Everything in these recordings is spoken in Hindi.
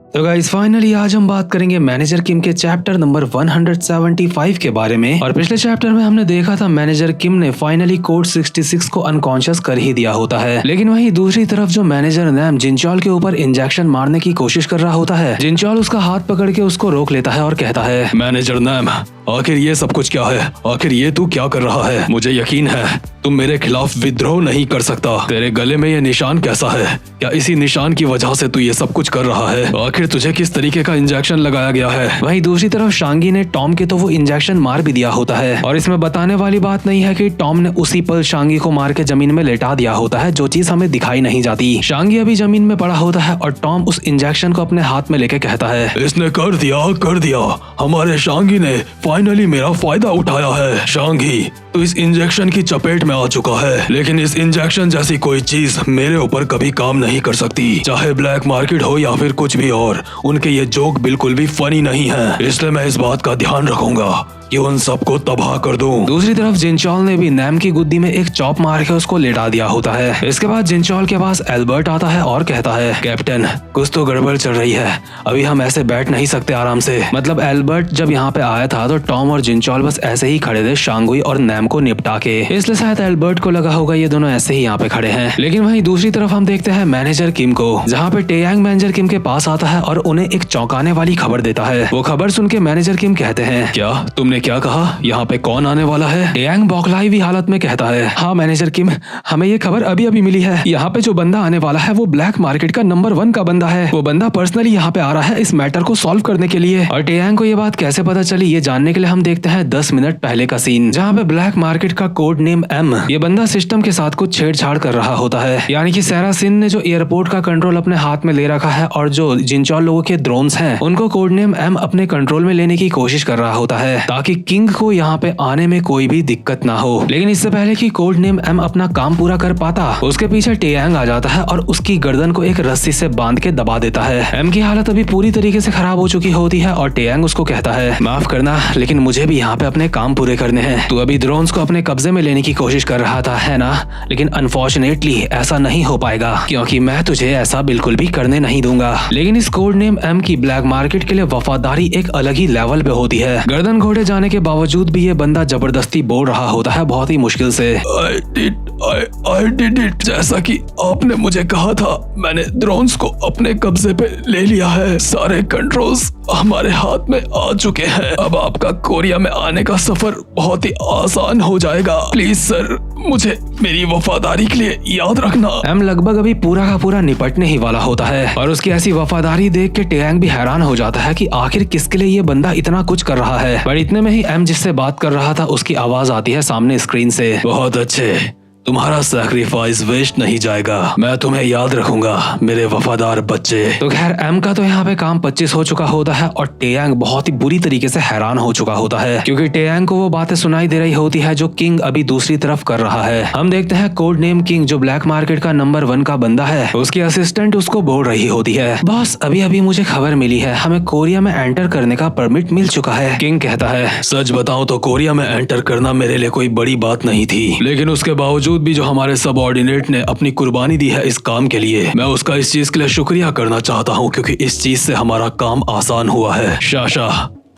तो गाइस फाइनली आज हम बात करेंगे मैनेजर किम के चैप्टर नंबर 175 के बारे में। और पिछले चैप्टर में हमने देखा था मैनेजर किम ने फाइनली कोड 66 को अनकॉन्शियस कर ही दिया होता है, लेकिन वहीं दूसरी तरफ जो मैनेजर नैम जिनचॉल के ऊपर इंजेक्शन मारने की कोशिश कर रहा होता है, जिनचॉल उसका हाथ पकड़ के उसको रोक लेता है और कहता है, मैनेजर नैम आखिर ये सब कुछ क्या है? आखिर ये तू क्या कर रहा है? मुझे यकीन है तुम मेरे खिलाफ विद्रोह नहीं कर सकता। तेरे गले में ये निशान कैसा है? क्या इसी निशान की वजह से तू ये सब कुछ कर रहा है? आखिर तुझे किस तरीके का इंजेक्शन लगाया गया है? वहीं दूसरी तरफ शांगी ने टॉम के तो वो इंजेक्शन मार भी दिया होता है, और इसमें बताने वाली बात नहीं है कि टॉम ने उसी पल शांगी को मार के जमीन में लेटा दिया होता है, जो चीज हमें दिखाई नहीं जाती। शांगी अभी जमीन में पड़ा होता है और टॉम उस इंजेक्शन को अपने हाथ में लेके कहता है, इसने कर दिया, हमारे शांगी ने फाइनली मेरा फायदा उठाया है। शांगी तो इस इंजेक्शन की चपेट में आ चुका है, लेकिन इस इंजेक्शन जैसी कोई चीज मेरे ऊपर कभी काम नहीं कर सकती, चाहे ब्लैक मार्केट हो या फिर कुछ भी और। उनके ये जोक बिल्कुल भी फनी नहीं है, इसलिए मैं इस बात का ध्यान रखूंगा कि उन सबको तबाह कर दूं। दूसरी तरफ जिनचॉल ने भी नैम की गुद्दी में एक चॉप मार के उसको लेटा दिया होता है। इसके बाद जिनचॉल के पास एल्बर्ट आता है और कहता है, कैप्टन कुछ तो गड़बड़ चल रही है, अभी हम ऐसे बैठ नहीं सकते आराम से। मतलब एल्बर्ट जब यहाँ पे आया था तो टॉम और जिनचॉल बस ऐसे ही खड़े थे शांगुई और नैम को निपटा के, इसलिए शायद एल्बर्ट को लगा होगा ये दोनों ऐसे ही यहाँ पे खड़े हैं। लेकिन वहीं दूसरी तरफ हम देखते हैं मैनेजर किम को, जहाँ पे टेयांग मैनेजर किम के पास आता है और उन्हें एक चौंकाने वाली खबर देता है। वो खबर सुन के मैनेजर किम कहते हैं, क्या तुमने क्या कहा? यहाँ पे कौन आने वाला है? टेयांग बौखलाई हुई हालत में कहता है, हाँ मैनेजर किम, हमें ये खबर अभी अभी मिली है। यहाँ पे जो बंदा आने वाला है वो ब्लैक मार्केट का नंबर 1 का बंदा है। वो बंदा पर्सनली यहाँ पे आ रहा है इस मैटर को सॉल्व करने के लिए। और टेयांग को ये बात कैसे पता चली ये जानने के लिए हम देखते हैं 10 मिनट पहले का सीन, जहाँ पे ब्लैक मार्केट का कोड नेम एम ये बंदा सिस्टम के साथ कुछ छेड़छाड़ कर रहा होता है। यानी कि सारा सिन ने जो एयरपोर्ट का कंट्रोल अपने हाथ में ले रखा है और जो जिनचॉल लोगों के ड्रोन्स हैं उनको कोड नेम एम अपने कंट्रोल में लेने की कोशिश कर रहा होता है, ताकि किंग को यहाँ पे आने में कोई भी दिक्कत ना हो। लेकिन इससे पहले कि कोड नेम एम अपना काम पूरा कर पाता, उसके पीछे टेयांग आ जाता है और उसकी गर्दन को एक रस्सी से बांध के दबा देता है। एम की हालत अभी पूरी तरीके से खराब हो चुकी होती है और टेयांग उसको कहता है, माफ करना लेकिन मुझे भी यहाँ पे अपने काम पूरे करने हैं। तू अभी ड्रोन्स को अपने कब्जे में लेने की कोशिश कर रहा था है ना, लेकिन अनफॉर्चुनेटली ऐसा नहीं हो पाएगा, क्योंकि मैं तुझे ऐसा बिल्कुल भी करने नहीं दूंगा। लेकिन इस कोड नेम एम की ब्लैक मार्केट के लिए वफादारी एक अलग ही लेवल पे होती है। गर्दन घोटे जाने के बावजूद भी ये बंदा जबरदस्ती बोल रहा होता है बहुत ही मुश्किल से, I did it। जैसा कि आपने मुझे कहा था, मैंने ड्रोन्स को अपने कब्जे पे ले लिया है। सारे कंट्रोल्स हमारे हाथ में आ चुके हैं। अब आपका कोरिया में आने का सफर बहुत ही आसान हो जाएगा। प्लीज सर, मुझे मेरी वफादारी के लिए याद रखना। एम लगभग अभी पूरा का पूरा निपटने ही वाला होता है और उसकी ऐसी वफादारी देख के टेयांग भी हैरान हो जाता है कि आखिर किसके लिए ये बंदा इतना कुछ कर रहा है। पर इतने में ही एम जिससे बात कर रहा था उसकी आवाज आती है सामने स्क्रीन से, बहुत अच्छे, तुम्हारा सैक्रिफाइस वेस्ट नहीं जाएगा, मैं तुम्हें याद रखूंगा मेरे वफादार बच्चे। तो खैर एम का तो यहाँ पे काम 25 हो चुका होता है और टेयांग बहुत ही बुरी तरीके से हैरान हो चुका होता है, क्योंकि टेयांग को वो बातें सुनाई दे रही होती है जो किंग अभी दूसरी तरफ कर रहा है। हम देखते हैं कोड नेम किंग जो ब्लैक मार्केट का नंबर 1 का बंदा है, उसकी असिस्टेंट उसको बोल रही होती है, बॉस अभी अभी मुझे खबर मिली है, हमें कोरिया में एंटर करने का परमिट मिल चुका है। किंग कहता है, सच बताऊं तो कोरिया में एंटर करना मेरे लिए कोई बड़ी बात नहीं थी, लेकिन उसके बावजूद भी जो हमारे सबऑर्डिनेट ने अपनी कुर्बानी दी है इस काम के लिए, मैं उसका इस चीज के लिए शुक्रिया करना चाहता हूँ, क्योंकि इस चीज से हमारा काम आसान हुआ है। शाशा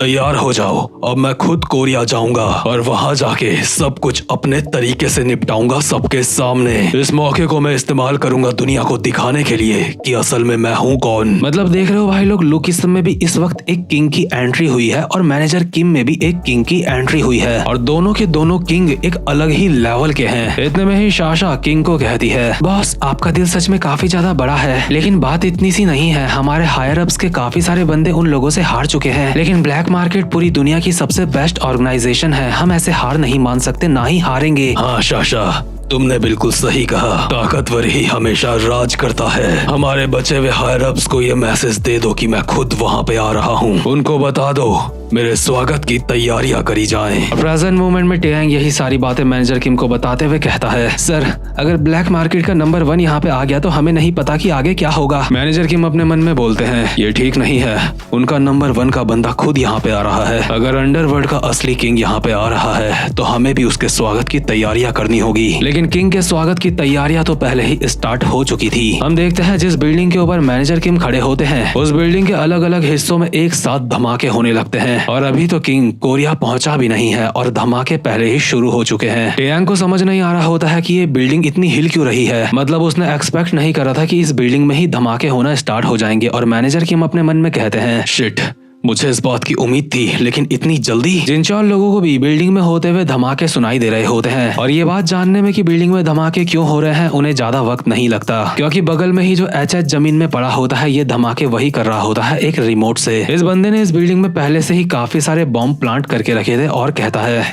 तैयार हो जाओ, अब मैं खुद कोरिया जाऊंगा और वहां जाके सब कुछ अपने तरीके से निपटाऊंगा सबके सामने। इस मौके को मैं इस्तेमाल करूंगा दुनिया को दिखाने के लिए कि असल में मैं हूं कौन। मतलब देख रहे हो भाई लोग, लुकिस्म में भी इस वक्त एक किंग की एंट्री हुई है और मैनेजर किम में भी एक किंग की एंट्री हुई है, और दोनों के दोनों किंग एक अलग ही लेवल के हैं। इतने में ही शाशा किंग को कहती है, बॉस आपका दिल सच में काफी ज्यादा बड़ा है, लेकिन बात इतनी सी नहीं है, हमारे हायर अप्स के काफी सारे बंदे उन लोगों से हार चुके हैं, लेकिन ब्लैक मार्केट पूरी दुनिया की सबसे बेस्ट ऑर्गेनाइजेशन है, हम ऐसे हार नहीं मान सकते, ना ही हारेंगे। हाँ शाशा, तुमने बिल्कुल सही कहा, ताकतवर ही हमेशा राज करता है। हमारे बचे हुए हायर अप्स को ये मैसेज दे दो कि मैं खुद वहाँ पे आ रहा हूँ, उनको बता दो मेरे स्वागत की तैयारियां करी जाएं। प्रेजेंट मोमेंट में टेयांग यही सारी बातें मैनेजर किम को बताते हुए कहता है, सर अगर ब्लैक मार्केट का नंबर 1 यहाँ पे आ गया तो हमें नहीं पता कि आगे क्या होगा। मैनेजर किम अपने मन में बोलते हैं, ये ठीक नहीं है, उनका नंबर 1 का बंदा खुद यहाँ पे आ रहा है, अगर अंडरवर्ल्ड का असली किंग यहाँ पे आ रहा है तो हमें भी उसके स्वागत की तैयारियां करनी होगी। लेकिन लेकिन किंग के स्वागत की तैयारियां तो पहले ही स्टार्ट हो चुकी थी। हम देखते हैं जिस बिल्डिंग के ऊपर मैनेजर किम खड़े होते हैं उस बिल्डिंग के अलग अलग हिस्सों में एक साथ धमाके होने लगते हैं और अभी तो किंग कोरिया पहुंचा भी नहीं है और धमाके पहले ही शुरू हो चुके हैं। टेयांग को समझ नहीं आ रहा होता है कि ये बिल्डिंग इतनी हिल क्यों रही है। मतलब उसने एक्सपेक्ट नहीं करा था कि इस बिल्डिंग में ही धमाके होना स्टार्ट हो जाएंगे और मैनेजर किम अपने मन में कहते हैं, शिट, मुझे इस बात की उम्मीद थी लेकिन इतनी जल्दी। जिनचॉल लोगों को भी बिल्डिंग में होते हुए धमाके सुनाई दे रहे होते हैं और ये बात जानने में कि बिल्डिंग में धमाके क्यों हो रहे हैं उन्हें ज्यादा वक्त नहीं लगता, क्योंकि बगल में ही जो एचएच जमीन में पड़ा होता है ये धमाके वही कर रहा होता है एक रिमोट से। इस बंदे ने इस बिल्डिंग में पहले से ही काफी सारे बॉम्ब प्लांट करके रखे थे और कहता है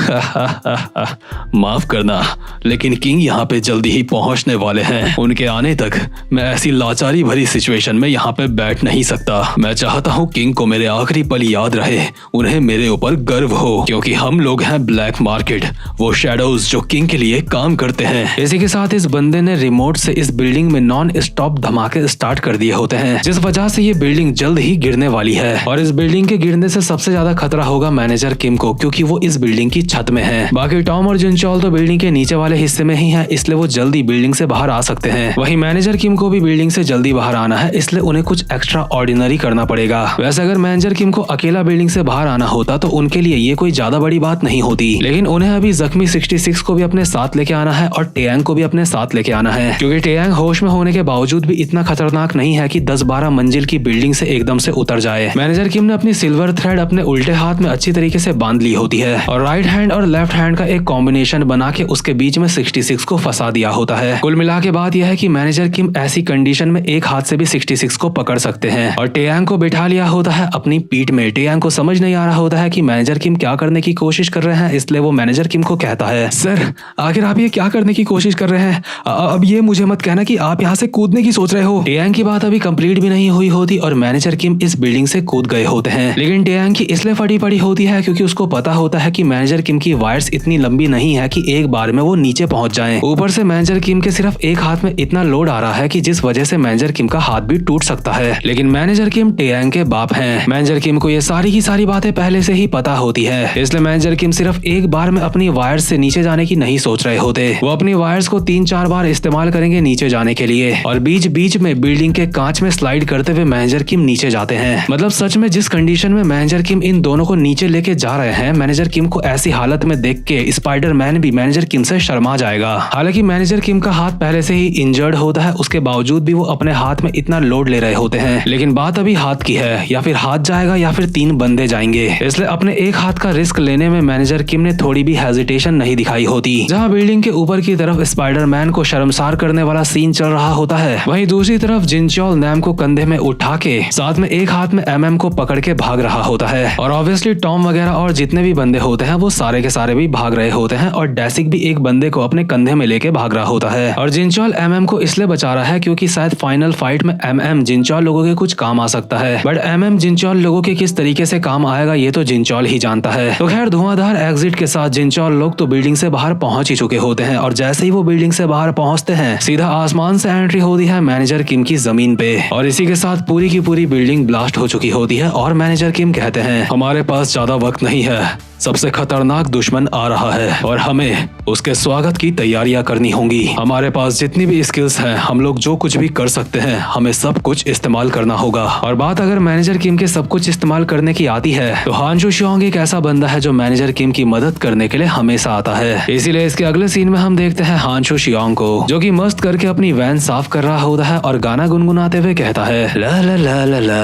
माफ करना लेकिन किंग यहाँ पे जल्दी ही पहुंचने वाले हैं। उनके आने तक मैं ऐसी लाचारी भरी सिचुएशन में यहाँ पे बैठ नहीं सकता। मैं चाहता हूँ किंग को मेरे आखिरी पल याद रहे, उन्हें मेरे ऊपर गर्व हो, क्योंकि हम लोग हैं ब्लैक मार्केट, वो शैडोज जो किंग के लिए काम करते हैं। इसी के साथ इस बंदे ने रिमोट से इस बिल्डिंग में नॉन स्टॉप धमाके स्टार्ट कर दिए होते हैं जिस वजह से ये बिल्डिंग जल्द ही गिरने वाली है और इस बिल्डिंग के गिरने से सबसे ज्यादा खतरा होगा मैनेजर किम को, क्योंकि वो इस बिल्डिंग की छत में है। बाकी टॉम और जिनचॉल तो बिल्डिंग के नीचे वाले हिस्से में ही है, इसलिए वो जल्दी बिल्डिंग से बाहर आ सकते हैं। वहीं मैनेजर किम को भी बिल्डिंग से जल्दी बाहर आना है, इसलिए उन्हें कुछ एक्स्ट्रा ऑर्डिनरी करना पड़ेगा। वैसे अगर मैनेजर किम को अकेला बिल्डिंग से बाहर आना होता तो उनके लिए ये कोई ज्यादा बड़ी बात नहीं होती, लेकिन उन्हें अभी जख्मी 66 को भी अपने साथ लेके आना है और टेयांग को भी अपने साथ लेके आना है, क्योंकि टेयांग होश में होने के बावजूद भी इतना खतरनाक नहीं है कि 10-12 मंजिल की बिल्डिंग से एकदम से उतर जाए। मैनेजर किम ने अपनी सिल्वर थ्रेड अपने उल्टे हाथ में अच्छी तरीके से बांध ली होती है और राइट हैंड और लेफ्ट हैंड का एक कॉम्बिनेशन बना के उसके बीच में 66 को फंसा दिया होता है। कुल मिला के बात यह है कि मैनेजर किम ऐसी कंडीशन में एक हाथ से भी 66 को पकड़ सकते हैं और टेयांग को बिठा लिया होता है अपनी पीठ में। टेयांग को समझ नहीं आ रहा होता है कि मैनेजर किम क्या करने की कोशिश कर रहे हैं, इसलिए वो मैनेजर किम को कहता है, सर आखिर आप ये क्या करने की कोशिश कर रहे हैं? अब ये मुझे मत कहना कि आप यहाँ से कूदने की सोच रहे हो। टेयांग की बात अभी कंप्लीट भी नहीं हुई होती और मैनेजर किम इस बिल्डिंग से कूद गए होते हैं, लेकिन टेयांग की इसलिए फटी पड़ी होती है क्योंकि उसको पता होता है कि मैनेजर किम की वायर्स इतनी लंबी नहीं है कि एक बार में वो नीचे पहुंच जाएं। ऊपर से मैनेजर किम के सिर्फ एक हाथ में इतना लोड आ रहा है कि जिस वजह से मैनेजर किम का हाथ भी टूट सकता है। लेकिन मैनेजर किम टेयांग के बाप हैं। मैनेजर किम को ये सारी की सारी बातें पहले से ही पता होती है, इसलिए मैनेजर किम सिर्फ एक बार में अपनी वायर्स से नीचे जाने की नहीं सोच रहे होते। वो अपनी वायर्स को 3-4 बार इस्तेमाल करेंगे नीचे जाने के लिए और बीच बीच में बिल्डिंग के कांच में स्लाइड करते हुए मैनेजर किम नीचे जाते हैं। मतलब सच में जिस कंडीशन में मैनेजर किम इन दोनों को नीचे लेके जा रहे हैं, मैनेजर किम को ऐसी हालत में देख के स्पाइडरमैन भी मैनेजर किम से शर्मा जाएगा। हालांकि मैनेजर किम का हाथ पहले से ही इंजर्ड होता है, उसके बावजूद भी वो अपने हाथ में इतना लोड ले रहे होते हैं। लेकिन बात अभी हाथ की है, या फिर हाथ जाएगा या फिर 3 बंदे जाएंगे, इसलिए अपने एक हाथ का रिस्क लेने में मैनेजर किम ने थोड़ी भी हेजिटेशन नहीं दिखाई होती। जहां बिल्डिंग के ऊपर की तरफ स्पाइडरमैन को शर्मसार करने वाला सीन चल रहा होता है, वहीं दूसरी तरफ जिनचॉल नैम को कंधे में उठा के साथ में एक हाथ में एमएम को पकड़ के भाग रहा होता है और ऑब्वियसली टॉम वगैरह और जितने भी बंदे होते हैं वो सारे के सारे भी भाग रहे होते हैं और डेसिक भी एक बंदे को अपने कंधे में लेके भाग रहा होता है। और जिनचॉल एमएम को इसलिए बचा रहा है क्योंकि शायद फाइनल फाइट में एमएम जिनचॉल लोगों के कुछ काम आ सकता है, बट एमएम जिनचॉल लोगों के किस तरीके से काम आएगा ये तो जिनचॉल ही जानता है। तो खैर धुआंधार एग्जिट के साथ जिनचॉल लोग तो बिल्डिंग से बाहर पहुंच ही चुके होते हैं और जैसे ही वो बिल्डिंग से बाहर पहुंचते हैं सीधा आसमान से एंट्री होती है मैनेजर किम की जमीन पे और इसी के साथ पूरी की पूरी बिल्डिंग ब्लास्ट हो चुकी होती है और मैनेजर किम कहते हैं, हमारे पास ज्यादा वक्त नहीं है, सबसे खतरनाक दुश्मन आ रहा है और हमें उसके स्वागत की तैयारियां करनी होंगी। हमारे पास जितनी भी स्किल्स हैं, हम लोग जो कुछ भी कर सकते हैं, हमें सब कुछ इस्तेमाल करना होगा। और बात अगर मैनेजर किम के सब कुछ इस्तेमाल करने की आती है तो हानशू शियोंग एक ऐसा बंदा है जो मैनेजर किम की मदद करने के लिए हमेशा आता है। इसीलिए इसके अगले सीन में हम देखते हैं हानशू शियोंग को जो कि मस्त करके अपनी वैन साफ कर रहा होता है और गाना गुनगुनाते हुए कहता है, ला ला ला ला ला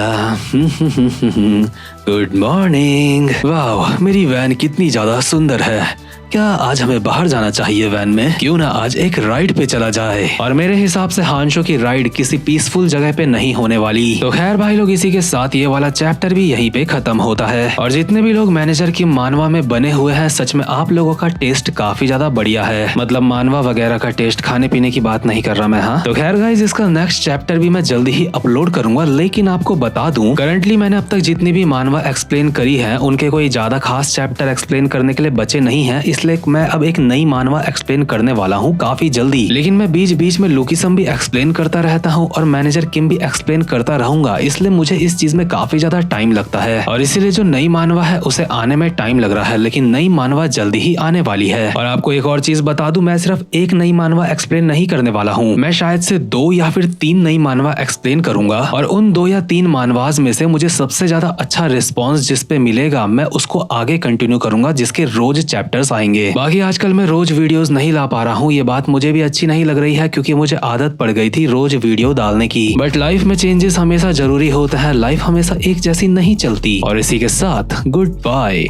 गुड मॉर्निंग। वाह, मेरी वैन कितनी ज्यादा सुंदर है। क्या आज हमें बाहर जाना चाहिए वैन में? क्यों ना आज एक राइड पे चला जाए? और मेरे हिसाब से हानशो की राइड किसी पीसफुल जगह पे नहीं होने वाली। तो खैर भाई लोग, इसी के साथ ये वाला चैप्टर भी यहीं पे खत्म होता है। और जितने भी लोग मैनेजर की मानवा में बने हुए हैं, सच में आप लोगों का टेस्ट काफी ज्यादा बढ़िया है। मतलब मानवा वगैरह का टेस्ट, खाने पीने की बात नहीं कर रहा मैं। हाँ, तो खैर गाइस, इसका नेक्स्ट चैप्टर भी मैं जल्दी ही अपलोड करूंगा। लेकिन आपको बता दूं, करंटली मैंने अब तक जितनी भी मानवा एक्सप्लेन करी है उनके कोई ज्यादा खास चैप्टर एक्सप्लेन करने के लिए बचे नहीं है, इसलिए मैं अब एक नई मानवा एक्सप्लेन करने वाला हूँ काफी जल्दी। लेकिन मैं बीच बीच में लुकीसम भी एक्सप्लेन करता रहता हूँ और मैनेजर किम भी एक्सप्लेन करता रहूंगा, इसलिए मुझे इस चीज में काफी ज्यादा टाइम लगता है और इसीलिए जो नई मानवा है उसे आने में टाइम लग रहा है। लेकिन नई मानवा जल्दी ही आने वाली है। और आपको एक और चीज बता दूं, मैं सिर्फ एक नई मानवा एक्सप्लेन नहीं करने वाला हूँ, मैं शायद से 2 या फिर 3 नई मानवा एक्सप्लेन करूंगा और उन 2 या 3 मानवास में से मुझे सबसे ज्यादा अच्छा रिस्पॉन्स जिस पे मिलेगा मैं उसको आगे कंटिन्यू करूंगा, जिसके रोज चैप्टर्स आएंगे। बाकी आजकल मैं रोज वीडियोस नहीं ला पा रहा हूँ, ये बात मुझे भी अच्छी नहीं लग रही है क्योंकि मुझे आदत पड़ गई थी रोज वीडियो डालने की। बट लाइफ में चेंजेस हमेशा जरूरी होता है, लाइफ हमेशा एक जैसी नहीं चलती। और इसी के साथ गुड बाय।